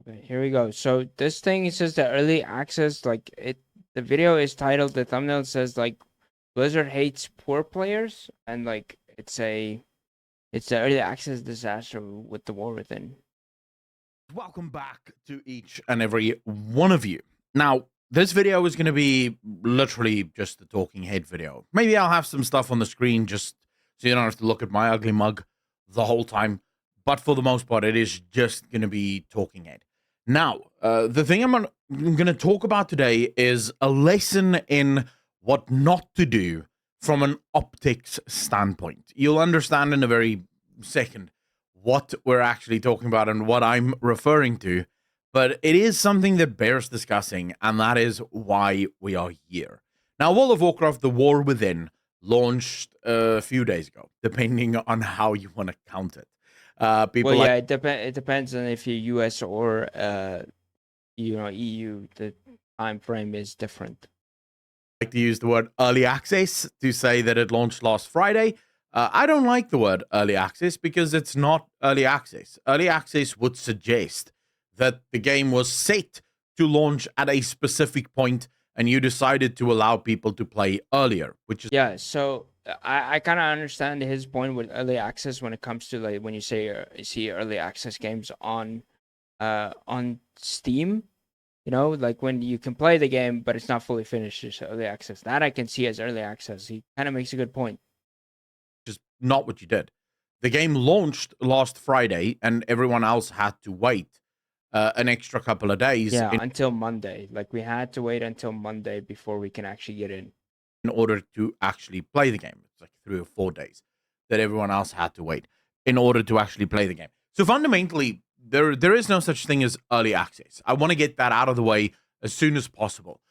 Okay, here we go. So this thing, it says the early access, the video is titled, the thumbnail says like Blizzard hates poor players, and like it's the early access disaster with the war within. Welcome back to each and every one of you. Now, this video is going to be literally just the talking head video. Maybe I'll have some stuff on the screen just so you don't have to look at my ugly mug the whole time. But for the most part, it is just going to be talking head. Now, the thing I'm going to talk about today is a lesson in what not to do from an optics standpoint. You'll understand in a very second what we're actually talking about and what I'm referring to, but it is something that bears discussing, and that is why we are here. Now, World of Warcraft, The War Within, launched a few days ago, depending on how you want to count it. Well, yeah, it depends on if you're US or EU. The time frame is different. like to use the word early access to say that it launched last Friday. I don't like the word early access because it's not early access. Early access would suggest that the game was set to launch at a specific point and you decided to allow people to play earlier, which is Yeah, so I kind of understand his point with early access when it comes to like when you say you see early access games on Steam, like when you can play the game but it's not fully finished, it's early access. That I can see as early access. He kind of makes a good point. just not what you did. The game launched last Friday and everyone else had to wait an extra couple of days Yeah, until Monday. Like we had to wait until Monday before we can actually get in. in order to actually play the game. It's like 3 or 4 days that everyone else had to wait in order to actually play the game. So fundamentally, there is no such thing as early access. I want to get that out of the way as soon as possible.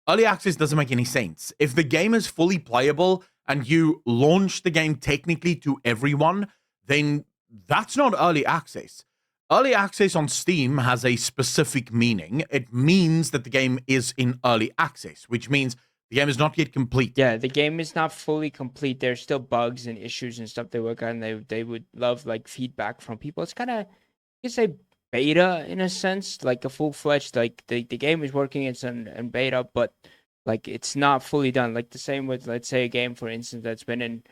Early access doesn't make any sense. If the game is fully playable and you launch the game technically to everyone, then that's not early access. Early access on Steam has a specific meaning. It means that the game is in early access, which means the game is not yet complete. Yeah, the game is not fully complete. There's still bugs and issues and stuff they work on. They would love like feedback from people. It's kind of, you could say, beta in a sense, like a full-fledged, like the game is working, it's in beta, but like it's not fully done. Like the same with, let's say, a game, for instance, that's been in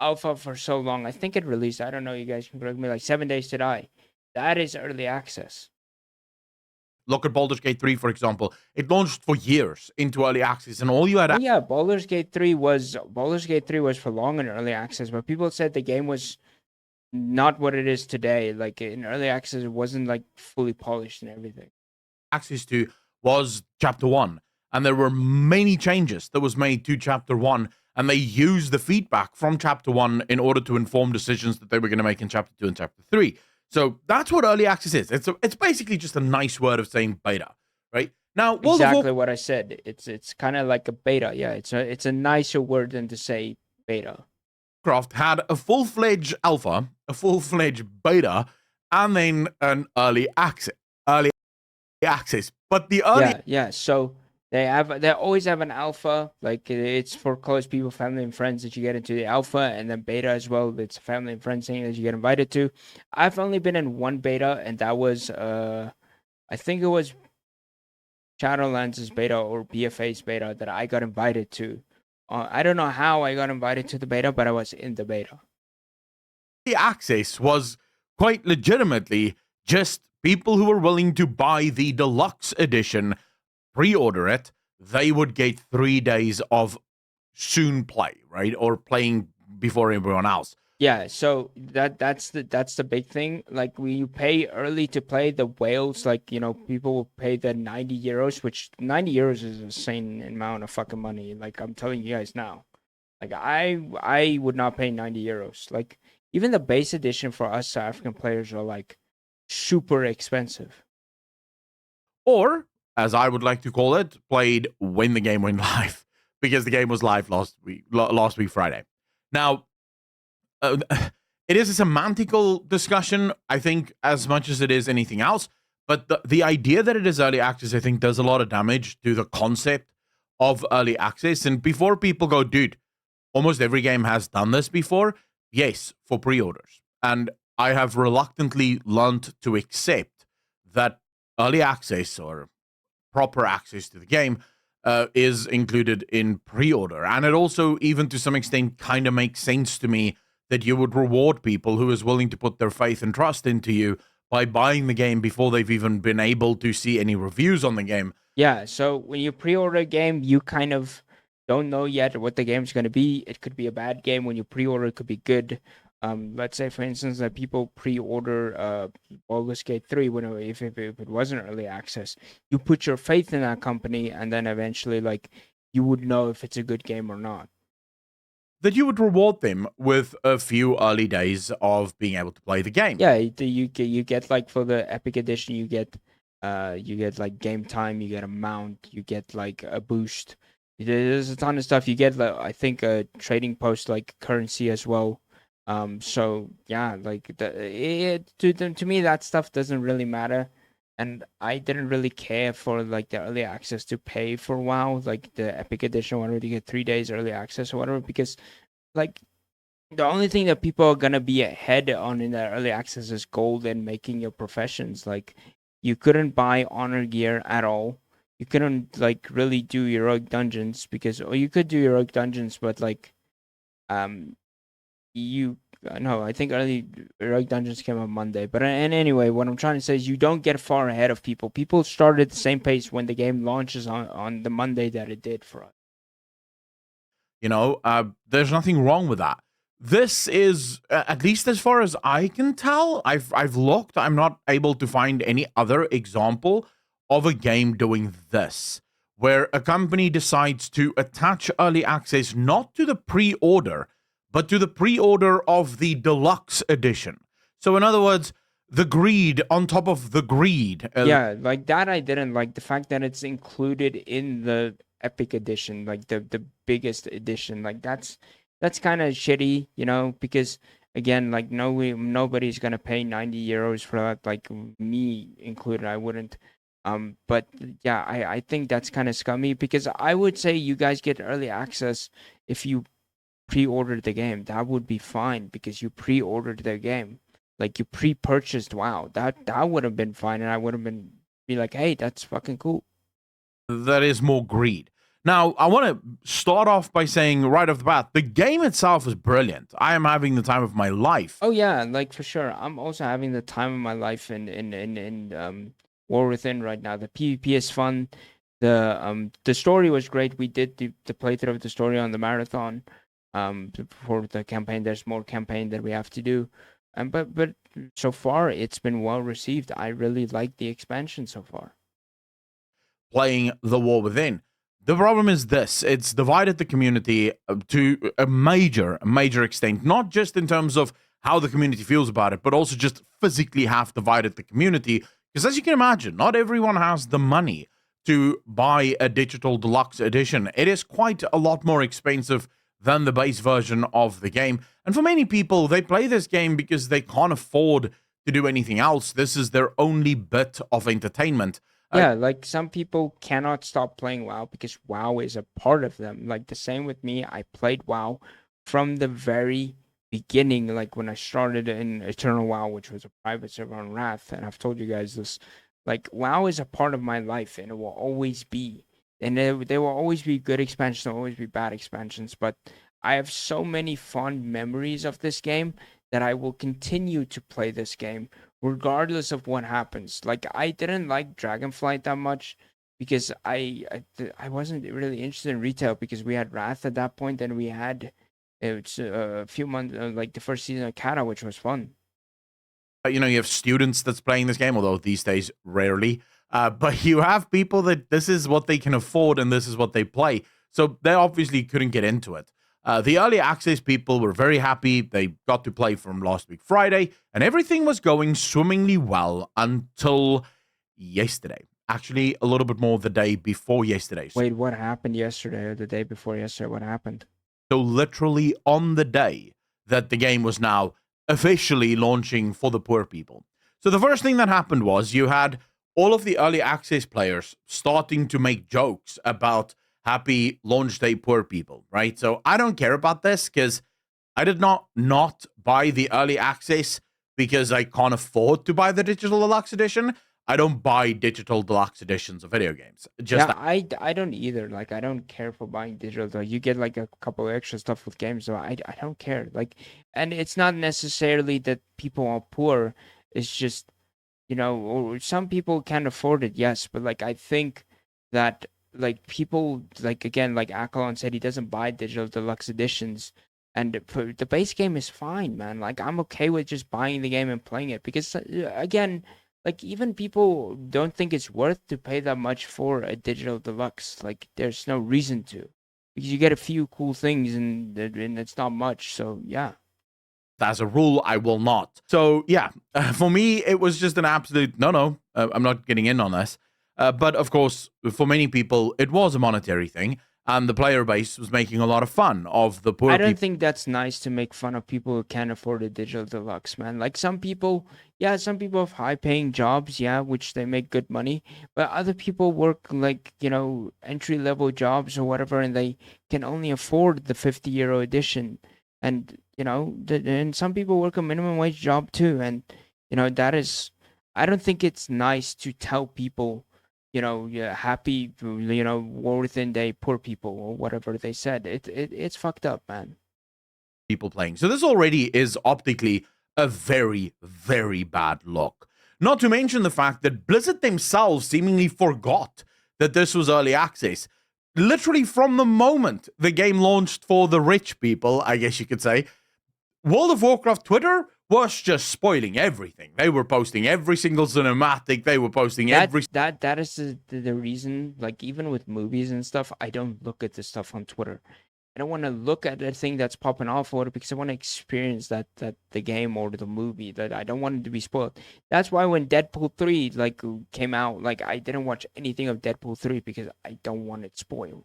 alpha for so long. I think it released, I don't know, you guys can correct me, like 7 Days to Die. That is early access. Look at Baldur's Gate 3, for example. It launched for years into early access, and all you had. Well, yeah, Baldur's Gate 3 was for long in early access, but people said the game was not what it is today. Like in early access, it wasn't like fully polished and everything. Access to was chapter 1, and there were many changes that was made to chapter 1, and they used the feedback from chapter 1 in order to inform decisions that they were going to make in chapter 2 and chapter 3. So that's what early access is. It's basically just a nice word of saying beta, right? Now, Exactly what I said. It's kind of like a beta. Yeah, it's a nicer word than to say beta. Warcraft had a full-fledged alpha, a full-fledged beta, and then an early access. Early access, but the early Yeah. So they always have an alpha. Like it's for close people, family and friends that you get into the alpha, and then beta as well. It's a family and friends thing that you get invited to. I've only been in one beta, and that was I think it was Shadowlands' beta or BFA's beta that I got invited to. I don't know how I got invited to the beta, but I was in the beta. access was quite legitimately just people who were willing to buy the deluxe edition, pre-order it. They would get 3 days of soon play, right, or playing before everyone else. Yeah, so that's the big thing. Like when you pay early to play the whales, like people will pay the 90 euros, which 90 euros is an insane amount of fucking money. Like I'm telling you guys now. Like I would not pay 90 euros. Like even the base edition for us African players are like super expensive. Or, as I would like to call it, played when the game went live, because the game was live last week Friday. Now, it is a semantical discussion, I think, as much as it is anything else. But the idea that it is early access, I think, does a lot of damage to the concept of early access. And before people go, dude, almost every game has done this before. Yes, for pre-orders. And I have reluctantly learned to accept that early access or proper access to the game is included in pre-order. And it also, even to some extent, kind of makes sense to me that you would reward people who is willing to put their faith and trust into you by buying the game before they've even been able to see any reviews on the game. Yeah, so when you pre-order a game, you kind of don't know yet what the game's going to be. It could be a bad game. When you pre-order, it could be good. Let's say, for instance, that people pre-order Baldur's Gate 3 if it wasn't early access. You put your faith in that company, and then eventually, like, you would know if it's a good game or not. That you would reward them with a few early days of being able to play the game. Yeah, you get like for the Epic Edition, you get like game time, you get a mount, you get like a boost. There's a ton of stuff. You get like, I think a trading post like currency as well. So yeah, like to me that stuff doesn't really matter, and I didn't really care for like the early access to pay for WoW, like the Epic Edition, whatever, to get 3 days early access or whatever, because like the only thing that people are gonna be ahead on in that early access is gold and making your professions. Like you couldn't buy honor gear at all. You couldn't like really do heroic dungeons or you could do heroic dungeons, but like um you no, I think early heroic dungeons came on Monday. But and anyway, what I'm trying to say is you don't get far ahead of people. People started at the same pace when the game launches on the Monday that it did for us. There's nothing wrong with that. This is, at least as far as I can tell, I've looked, I'm not able to find any other example of a game doing this, where a company decides to attach early access not to the pre-order, but to the pre-order of the deluxe edition. So in other words, the greed on top of the greed. Yeah, like that I didn't like the fact that it's included in the Epic Edition, like the biggest edition. Like that's kind of shitty, because again, like nobody's gonna pay 90 euros for that, like me included. I wouldn't. But yeah, I think that's kind of scummy, because I would say you guys get early access if you pre-ordered the game. That would be fine because you pre-ordered the game. Like you pre-purchased WoW. That would have been fine, and I would have be like, hey, that's fucking cool. That is more greed. Now, I want to start off by saying right off the bat, the game itself is brilliant. I am having the time of my life. Oh yeah, like for sure. I'm also having the time of my life in War Within right now. The PvP is fun. The story was great. We did the playthrough of the story on the marathon. For the campaign, there's more campaign that we have to do. But so far it's been well received. I really like the expansion so far. Playing the War Within. The problem is this: it's divided the community to a major extent, not just in terms of how the community feels about it, but also just physically have divided the community. Because as you can imagine, not everyone has the money to buy a digital deluxe edition. It is quite a lot more expensive than the base version of the game. And for many people, they play this game because they can't afford to do anything else. This is their only bit of entertainment. Yeah, like some people cannot stop playing WoW because WoW is a part of them. Like the same with me. I played WoW from the very beginning, like when I started in Eternal WoW, which was a private server on Wrath, and I've told you guys this. Like WoW is a part of my life, and it will always be. And there will always be good expansions, there will always be bad expansions. But I have so many fond memories of this game that I will continue to play this game regardless of what happens. Like I didn't like Dragonflight that much because I wasn't really interested in retail because we had Wrath at that point, and we had it's a few months like the first season of Kata, which was fun. You have students that's playing this game, although these days rarely. But you have people that this is what they can afford and this is what they play. So they obviously couldn't get into it. The early access people were very happy. They got to play from last week Friday, and everything was going swimmingly well until yesterday. Actually, a little bit more the day before yesterday. Wait, what happened yesterday or the day before yesterday? What happened? So literally on the day that the game was now officially launching for the poor people. So the first thing that happened was you had all of the early access players starting to make jokes about happy launch day poor people, right? So I don't care about this because I did not buy the early access because I can't afford to buy the digital deluxe edition. I don't buy digital deluxe editions of video games. Just Yeah, I don't either. Like, I don't care for buying digital. Like, you get like a couple of extra stuff with games, so I don't care. Like, and it's not necessarily that people are poor. It's just, or some people can't afford it, yes, but like I think that like people, like, again, like Akalon said, he doesn't buy digital deluxe editions, and the base game is fine, man. Like, I'm okay with just buying the game and playing it because again, like, even people don't think it's worth to pay that much for a digital deluxe. Like, there's no reason to, because you get a few cool things and it's not much. So yeah. as a rule, I will not. So yeah, for me, it was just an absolute no. I'm not getting in on this. But of course, for many people, it was a monetary thing, and the player base was making a lot of fun of the poor I don't people. think that's nice to make fun of people who can't afford a digital deluxe, man. Like, some people, yeah, some people have high paying jobs, yeah, which they make good money, but other people work like, entry level jobs or whatever, and they can only afford the 50 euro edition. And, and some people work a minimum wage job too. And, that is, I don't think it's nice to tell people, yeah, happy, war within day, poor people, or whatever they said. It's fucked up, man. People playing. So this already is optically a very, very bad look. Not to mention the fact that Blizzard themselves seemingly forgot that this was early access. Literally from the moment the game launched for the rich people, I guess you could say, World of Warcraft Twitter was just spoiling everything. They were posting every single cinematic. They were posting every. That is the reason. Like, even with movies and stuff, I don't look at this stuff on Twitter. I don't want to look at the thing that's popping off or because I want to experience that the game or the movie. That I don't want it to be spoiled. That's why when Deadpool 3 like came out, like, I didn't watch anything of Deadpool 3 because I don't want it spoiled.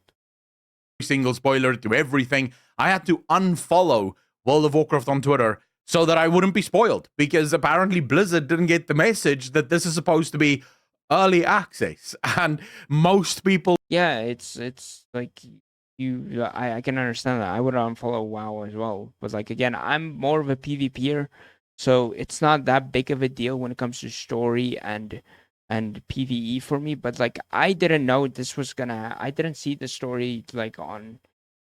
Single spoiler to everything. I had to unfollow World of Warcraft on Twitter so that I wouldn't be spoiled, because apparently Blizzard didn't get the message that this is supposed to be early access, and most people. Yeah, it's like I can understand that. I would unfollow WoW as well, but like, again, I'm more of a PvPer, so it's not that big of a deal when it comes to story and PvE for me. But like, I didn't know this was gonna. I didn't see the story like on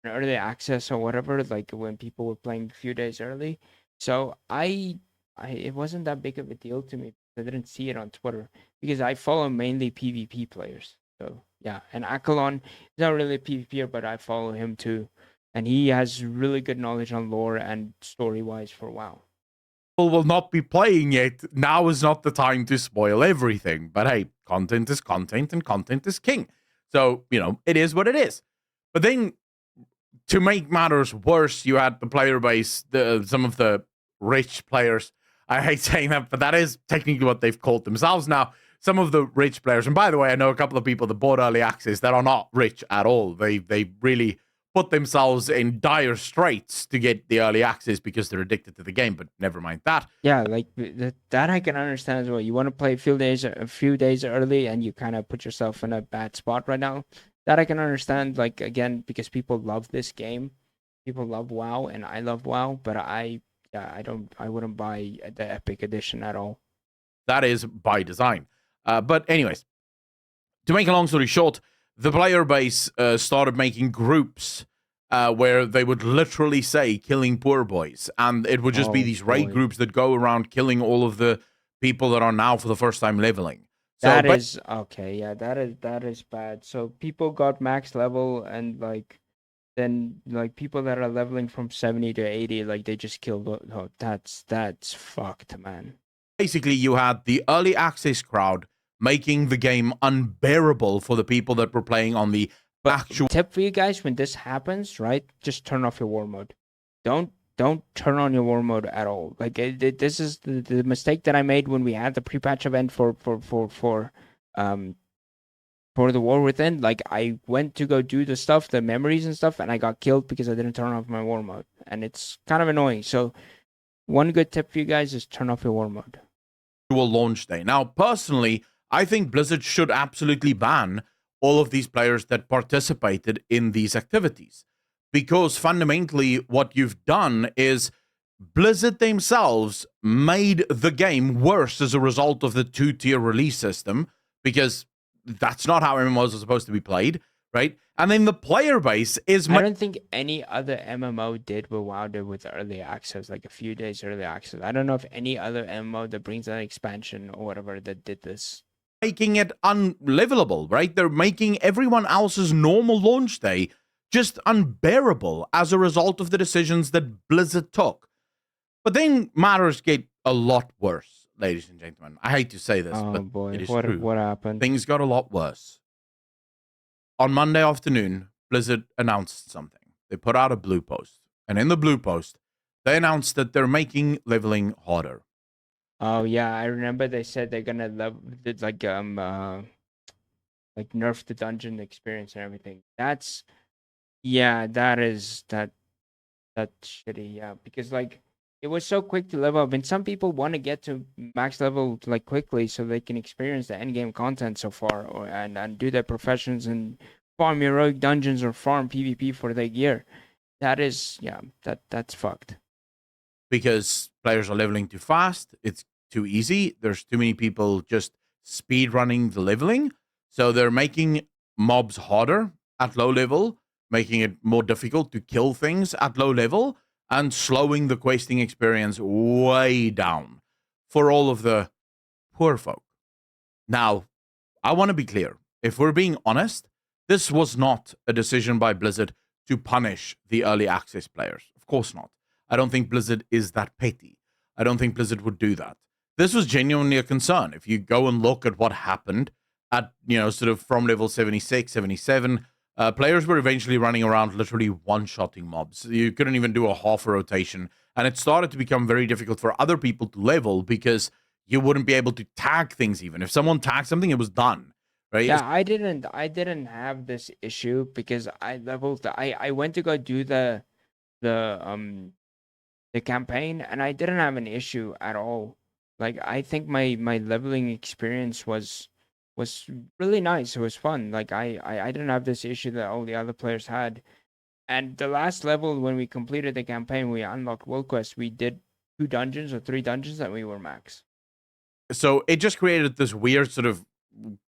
early access or whatever. Like, when people were playing a few days early, so I it wasn't that big of a deal to me. I didn't see it on Twitter because I follow mainly PvP players. So yeah, and Akalon is not really a PvPer, but I follow him too, and he has really good knowledge on lore and story wise for WoW. Will not be playing it. Now is not the time to spoil everything. But hey, content is content and content is king. So, it is what it is. But then, to make matters worse, you had the player base, some of the rich players. I hate saying that, but that is technically what they've called themselves now. Some of the rich players, and by the way, I know a couple of people that bought early access that are not rich at all. They really put themselves in dire straits to get the early access because they're addicted to the game. But never mind that. Yeah, like that I can understand as well. You want to play a few days early, and you kind of put yourself in a bad spot right now. That I can understand. Like, again, because people love this game, people love WoW, and I love WoW. But yeah, I wouldn't buy the Epic Edition at all. That is by design. But anyways, to make a long story short, the player base started making groups where they would literally say killing poor boys, and it would just be Oh these raid boy. groups that go around killing all of the people that are now for the first time leveling. So That is okay. Yeah, that is bad. So people got max level, and like, then like people that are leveling from 70 to 80, like, they just killed. Oh, that's fucked, man. basically, you had the early access crowd making the game unbearable for the people that were playing on the But actual. tip for you guys, when this happens, right? Just turn off your war mode. Don't turn on your war mode at all. Like, this is the mistake that I made when we had the pre-patch event um for the war within. Like, I went to go do the stuff, the memories and stuff, and I got killed because I didn't turn off my war mode, and it's kind of annoying. So one good tip for you guys is turn off your war mode. Launch day. Now, personally, I think Blizzard should absolutely ban all of these players that participated in these activities, because fundamentally what you've done is Blizzard themselves made the game worse as a result of the 2-tier release system, because that's not how MMOs are supposed to be played, right? And then the player base is... I don't think any other MMO did what WoW did with early access, like a few days early access. I don't know if any other MMO that brings an expansion or whatever that did this. Making it unlivable, right? They're making everyone else's normal launch day just unbearable as a result of the decisions that Blizzard took. But then matters get a lot worse, ladies and gentlemen. I hate to say this, Oh but boy, it is true. what happened? Things got a lot worse. On Monday afternoon, Blizzard announced something. They put out a blue post. And in the blue post, they announced that they're making leveling harder. Oh yeah, I remember they said they're gonna like nerf the dungeon experience and everything. That's that's shitty, yeah, because like it was so quick to level up, and some people want to get to max level like quickly so they can experience the end game content so far, or and do their professions and farm heroic dungeons or farm PvP for their gear. That is, yeah, that's fucked. Because players are leveling too fast, it's too easy. There's too many people just speed running the leveling, so they're making mobs harder at low level, making it more difficult to kill things at low level, and slowing the questing experience way down for all of the poor folk. Now, I want to be clear. If we're being honest, this was not a decision by Blizzard to punish the early access players. Of course not. I don't think Blizzard is that petty. I don't think Blizzard would do that. This was genuinely a concern. If you go and look at what happened at, sort of from level 76, 77, players were eventually running around literally one-shotting mobs. You couldn't even do a half a rotation. And it started to become very difficult for other people to level because you wouldn't be able to tag things even. If someone tagged something, it was done. Right? Yeah, I didn't have this issue because I leveled. I went to go do the campaign, and I didn't have an issue at all. Like I think my leveling experience was really nice. It was fun. Like I didn't have this issue that all the other players had. And the last level when we completed the campaign, we unlocked World Quest. We did 2 dungeons or 3 dungeons and we were max. So it just created this weird sort of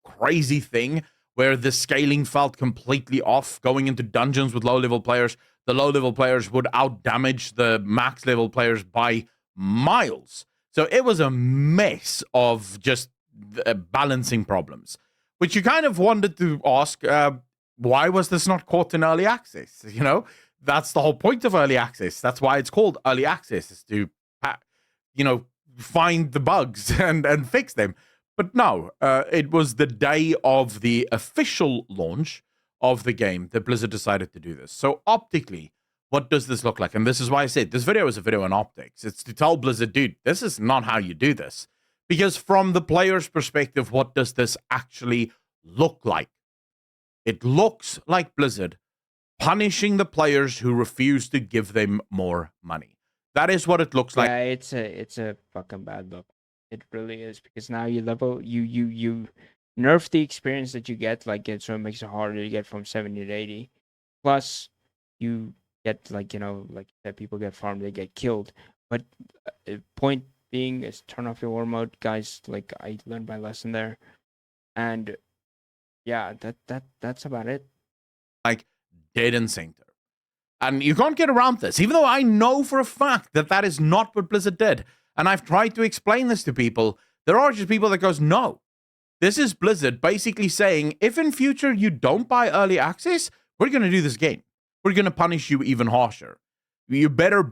crazy thing where the scaling felt completely off. Going into dungeons with low-level players, the low-level players would out-damage the max-level players by miles. So it was a mess of just balancing problems, which you kind of wanted to ask, why was this not caught in early access? That's the whole point of early access. That's why it's called early access, is to, find the bugs and fix them. But no, it was the day of the official launch of the game that Blizzard decided to do this. So optically, what does this look like? And this is why I said this video is a video on optics. It's to tell Blizzard, dude, this is not how you do this. Because from the player's perspective, what does this actually look like? It looks like Blizzard punishing the players who refuse to give them more money. That is what it looks like. Yeah, it's a fucking bad look. It really is, because now you nerf the experience that you get, like so it makes it harder to get from 70 to 80. Plus, you get like that people get farmed, they get killed. But point being is turn off your war mode, guys. Like I learned my lesson there, and yeah, that's about it. Like dead and center. And you can't get around this, even though I know for a fact that that is not what Blizzard did. And I've tried to explain this to people. There are just people that goes, no, this is Blizzard basically saying, if in future you don't buy early access, we're going to do this game. We're going to punish you even harsher. You better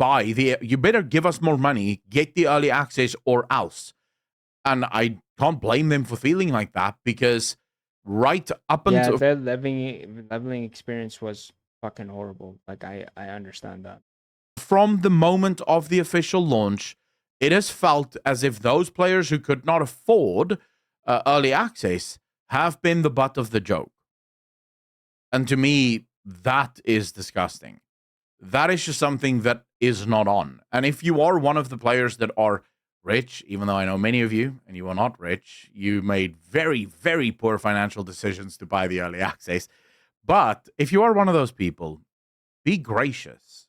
you better give us more money, get the early access or else. And I can't blame them for feeling like that, because right up until... their leveling experience was fucking horrible. Like I understand that. From the moment of the official launch, it has felt as if those players who could not afford early access have been the butt of the joke. And to me, that is disgusting. That is just something that is not on. And if you are one of the players that are rich, even though I know many of you, and you are not rich, you made very, very poor financial decisions to buy the early access. But if you are one of those people, be gracious.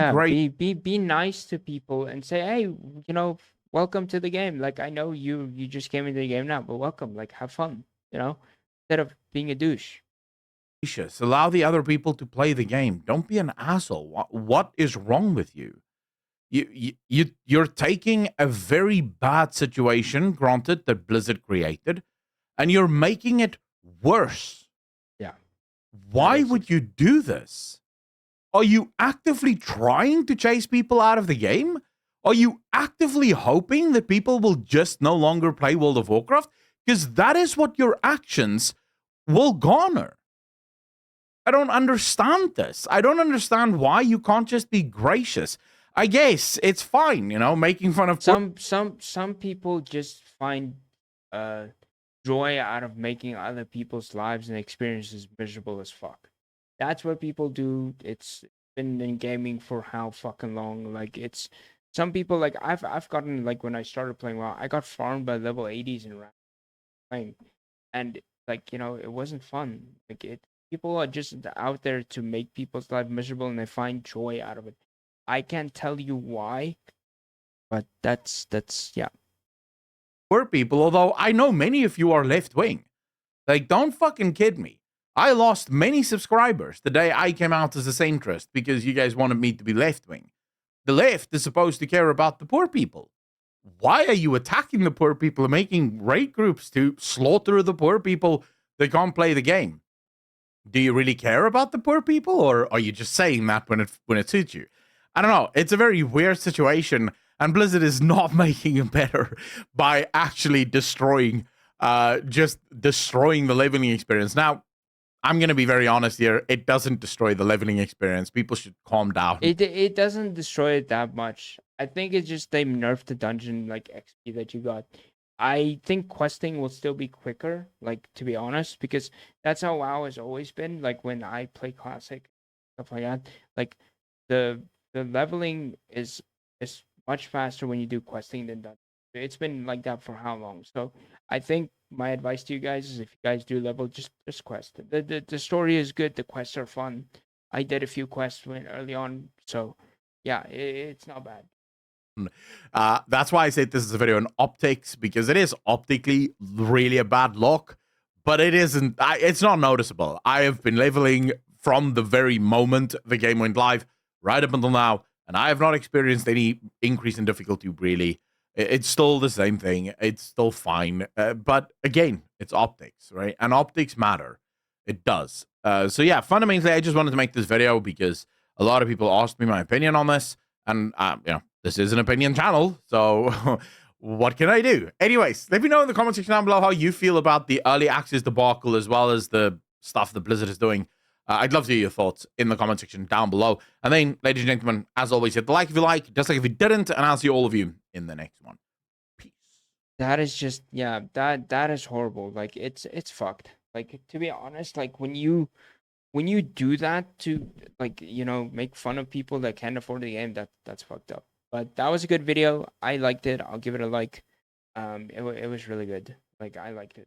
Be great. Be nice to people and say, hey, welcome to the game. Like, I know you just came into the game now, but welcome. Like, have fun. Instead of being a douche. Allow the other people to play the game. Don't be an asshole. What is wrong with you? You're taking a very bad situation, granted, that Blizzard created, and you're making it worse. Yeah. Why would you do this? Are you actively trying to chase people out of the game? Are you actively hoping that people will just no longer play World of Warcraft? Because that is what your actions will garner. I don't understand this. I don't understand why you can't just be gracious. I guess it's fine, making fun of some people just find joy out of making other people's lives and experiences miserable as fuck. That's what people do. It's been in gaming for how fucking long. Like, it's some people, like, I've gotten, like, when I started playing WoW, I got farmed by level 80s in rank playing, and like, it wasn't fun. Like, people are just out there to make people's life miserable, and they find joy out of it. I can't tell you why, but that's yeah. Poor people, although I know many of you are left wing. Like, don't fucking kid me. I lost many subscribers the day I came out as a centrist because you guys wanted me to be left wing. The left is supposed to care about the poor people. Why are you attacking the poor people and making raid groups to slaughter the poor people that can't play the game? Do you really care about the poor people, or are you just saying that when it suits you? I don't know. It's a very weird situation, and Blizzard is not making it better by actually destroying the leveling experience. Now, I'm going to be very honest here. It doesn't destroy the leveling experience. People should calm down. It doesn't destroy it that much. I think it's just they nerfed the dungeon, like, XP that you got. I think questing will still be quicker, like, to be honest, because that's how WoW has always been. Like, when I play Classic, stuff like that, like, the leveling is much faster when you do questing than dungeon. It's been like that for how long? So I think my advice to you guys is, if you guys do level, just quest. The story is good. The quests are fun. I did a few quests early on, so yeah, it's not bad. That's why I said this is a video on optics, because it is optically really a bad look, but it isn't. It's not noticeable. I have been leveling from the very moment the game went live right up until now, and I have not experienced any increase in difficulty, really. It's still the same thing. It's still fine. But again, it's optics, right? And optics matter. It does. So yeah, fundamentally, I just wanted to make this video because a lot of people asked me my opinion on this. And, this is an opinion channel. So what can I do? Anyways, let me know in the comment section down below how you feel about the early access debacle, as well as the stuff that Blizzard is doing. I'd love to hear your thoughts in the comment section down below. And then, ladies and gentlemen, as always, hit the like if you like, dislike if you didn't, and I'll see all of you in the next one. Peace. That is just, yeah, that is horrible. Like, it's fucked. Like, to be honest, like, when you do that to, like, make fun of people that can't afford the game, that's fucked up. But that was a good video. I liked it. I'll give it a like. It was really good. Like, I liked it.